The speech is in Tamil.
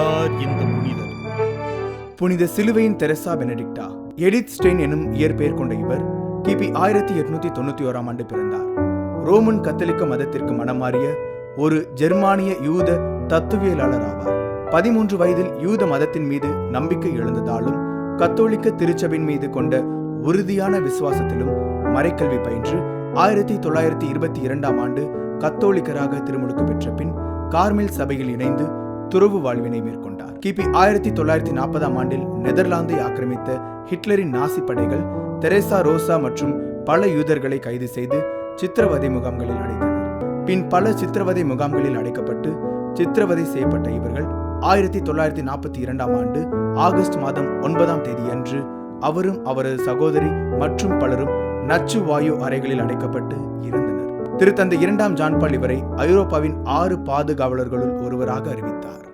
யார் இந்த புனிதர்? புனித சிலுவையின் தெரசா பெனடிக்டா. எடித் ஸ்டெயின் எனும் இயற்பெயர் கொண்ட இவர் கிபி 1891 பிறந்தார். ரோமன் கத்தோலிக்க மதத்திற்கு மனமாறிய ஒரு ஜெர்மானிய யூத தத்துவியலாளர் ஆவார். 13 வயதில் யூத மதத்தின் மீது நம்பிக்கை எழுந்ததாலும் கத்தோலிக்க திருச்சபையின் மீது கொண்ட உறுதியான விசுவாசத்திலும் மறைக்கல்வி பயின்று 1922 கத்தோலிக்கராக திருமுழுக்கு பெற்ற பின் கார்மெல் சபையில் இணைந்து துறவு வாழ்வினை மேற்கொண்டார். கிபி 1940 நெதர்லாந்தை ஆக்கிரமித்த ஹிட்லரின் நாசி படைகள் தெரேசா ரோசா மற்றும் பல யூதர்களை கைது செய்து சித்திரவதை முகாம்களில் அடைத்தனர். பின் பல சித்திரவதை முகாம்களில் அடைக்கப்பட்டு சித்திரவதை செய்யப்பட்ட இவர்கள் 1942 ஆகஸ்ட் மாதம் 9 அன்று அவரும் அவரது சகோதரி மற்றும் பலரும் நச்சு வாயு அறைகளில் அடைக்கப்பட்டு இறந்தனர். திருத்தந்தை 2ஆம் ஜான் பால் இவரை ஐரோப்பாவின் 6 பாதுகாவலர்களுள் ஒருவராக அறிவித்தார்.